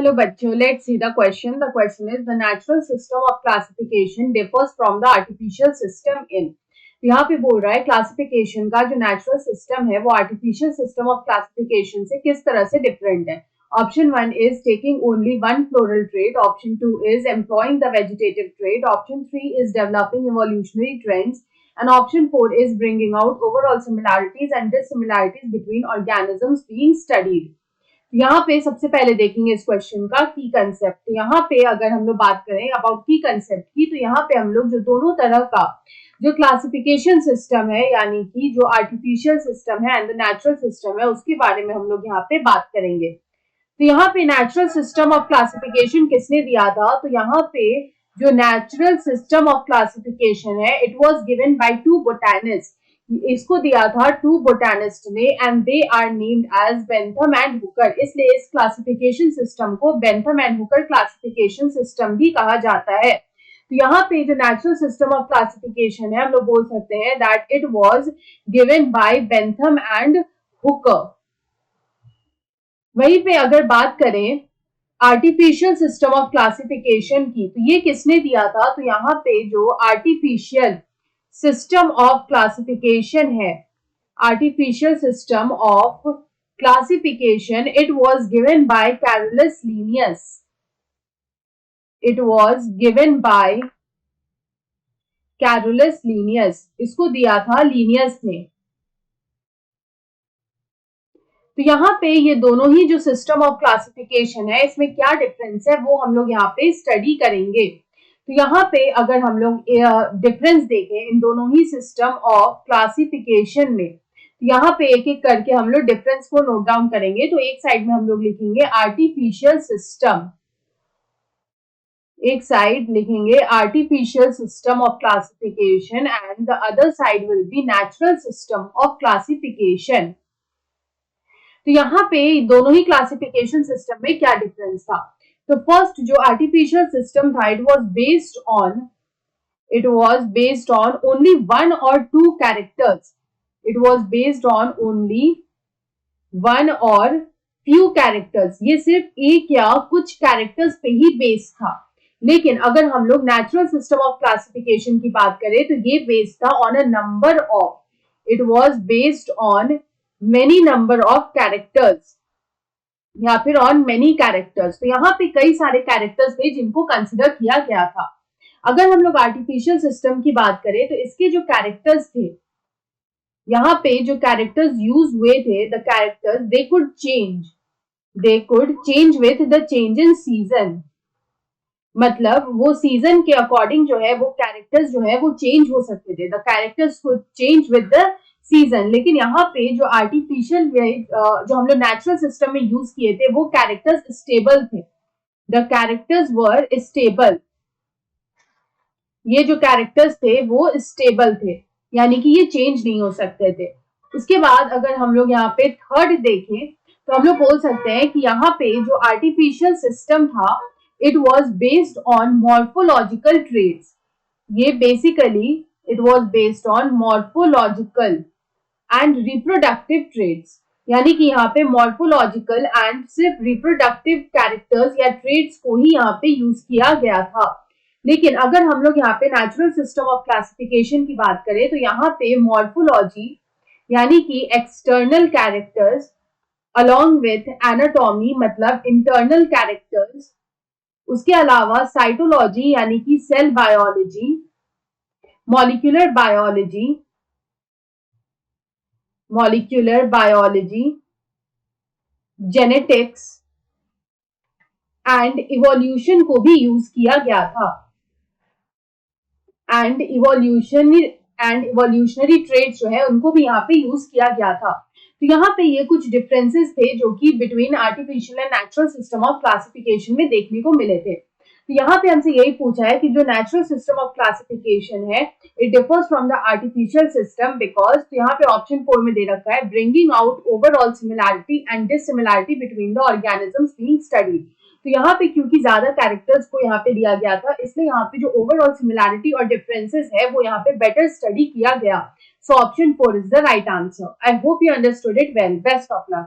hello बच्चों, let's see the question. The question is the natural system of classification differs from the artificial system in. यहाँ पे बोल रहा है classification का जो नेचुरल सिस्टम है वो आर्टिफिशियल सिस्टम ऑफ क्लासिफिकेशन से किस तरह से डिफरेंट है. Option 1 is taking only one floral trait. Option 2 is employing the vegetative trait. Option 3 is developing evolutionary trends. And option 4 is bringing out overall similarities and dissimilarities between organisms being studied. यहाँ पे सबसे पहले देखेंगे इस question का की concept. यहाँ पे अगर हम लोग बात करें अबाउट की कंसेप्ट की, तो यहाँ पे हम लोग जो दोनों तरह का जो क्लासिफिकेशन सिस्टम है यानी कि जो आर्टिफिशियल सिस्टम है एंड द नेचुरल सिस्टम है उसके बारे में हम लोग यहाँ पे बात करेंगे. तो यहाँ पे नेचुरल सिस्टम ऑफ क्लासिफिकेशन किसने दिया था? तो यहाँ पे जो नेचुरल सिस्टम ऑफ क्लासिफिकेशन है it was given by two botanist. इसको दिया था टू बोटैनिस्ट ने and they are named as Bentham and Hooker. इसलिए इस क्लासिफिकेशन सिस्टम को Bentham and Hooker classification system भी कहा जाता है. तो यहाँ पे जो नेचुरल सिस्टम ऑफ क्लासिफिकेशन है हम लोग बोल सकते हैं that it was given bye Bentham and Hooker. वहीं पे अगर बात करें आर्टिफिशियल सिस्टम ऑफ क्लासिफिकेशन की, तो ये किसने दिया था? तो यहाँ पे जो आर्टिफिशियल सिस्टम ऑफ क्लासिफिकेशन है, artificial system of classification, it was given bye Carolus Linnaeus. It was given bye Carolus Linnaeus. इसको दिया था लीनियस ने. तो यहाँ पे ये दोनों ही जो सिस्टम ऑफ क्लासिफिकेशन है इसमें क्या डिफरेंस है वो हम लोग यहाँ पे स्टडी करेंगे. तो यहाँ पे अगर हम लोग डिफरेंस देखें इन दोनों ही सिस्टम ऑफ क्लासिफिकेशन में, तो यहाँ पे एक एक करके हम लोग डिफरेंस को नोट डाउन करेंगे. तो एक साइड में हम लोग लिखेंगे आर्टिफिशियल सिस्टम, एक साइड लिखेंगे artificial system of classification and the other side will be natural system of classification. तो यहाँ पे दोनों ही क्लासिफिकेशन सिस्टम में क्या डिफरेंस था? तो फर्स्ट जो आर्टिफिशियल सिस्टम था it was based on only one or two characters. It was based on only one or few characters. ये सिर्फ एक या कुछ कैरेक्टर्स पे ही बेस्ड था. लेकिन अगर हम लोग नेचुरल सिस्टम ऑफ क्लासिफिकेशन की बात करें तो ये बेस्ड था on a number of, it was based on many number of characters या फिर ऑन मेनी कैरेक्टर्स. तो यहाँ पे कई सारे कैरेक्टर्स थे जिनको कंसिडर किया गया था. अगर हम लोग आर्टिफिशियल सिस्टम की बात करें तो इसके जो कैरेक्टर्स थे, यहाँ पे जो कैरेक्टर्स यूज हुए थे, the characters they could change with the change in season. मतलब वो सीजन के अकॉर्डिंग जो है वो कैरेक्टर्स जो है वो चेंज हो सकते थे. The characters could change with the season. लेकिन यहाँ पे जो आर्टिफिशियल जो हम लोग नेचुरल सिस्टम में यूज किए थे वो कैरेक्टर्स स्टेबल थे. The characters were stable. ये जो कैरेक्टर्स थे वो स्टेबल थे यानी कि ये चेंज नहीं हो सकते थे. उसके बाद अगर हम लोग यहाँ पे थर्ड देखें तो हम लोग बोल सकते हैं कि यहाँ पे जो आर्टिफिशियल सिस्टम था it was based on morphological traits. ये basically it was based on morphological and reproductive traits. यानी कि यहाँ पे मॉर्फोलॉजिकल एंड सिर्फ रिप्रोडक्टिव कैरेक्टर्स या ट्रेट्स को ही यहाँ पे यूज किया गया था. लेकिन अगर हम लोग यहाँ पे नेचुरल सिस्टम ऑफ क्लासिफिकेशन की बात करें तो यहाँ पे मॉर्फोलॉजी यानी कि external characters along with anatomy मतलब इंटरनल कैरेक्टर्स, उसके अलावा साइटोलॉजी यानी कि cell biology, molecular biology, genetics and evolution को भी यूज किया गया था. एंड इवोल्यूशनरी ट्रेट्स जो है उनको भी यहाँ पे यूज किया गया था. तो यहाँ पे ये कुछ डिफरेंसेस थे जो कि between artificial and natural system of classification में देखने को मिले थे. तो यहाँ पे हमसे यही पूछा है कि जो नेचुरल सिस्टम ऑफ क्लासिफिकेशन है it differs from the artificial system because, तो यहाँ पे ऑप्शन 4 में दे रखा है bringing out overall similarity and dissimilarity between the organisms being studied. तो यहाँ पे क्योंकि ज्यादा कैरेक्टर्स को यहाँ पे दिया गया था इसलिए यहाँ पे जो ओवरऑल सिमिलैरिटी और डिफरेंसेस है वो यहाँ पे बेटर स्टडी किया गया. So option 4 is the right answer. I hope you understood it well. Best of luck.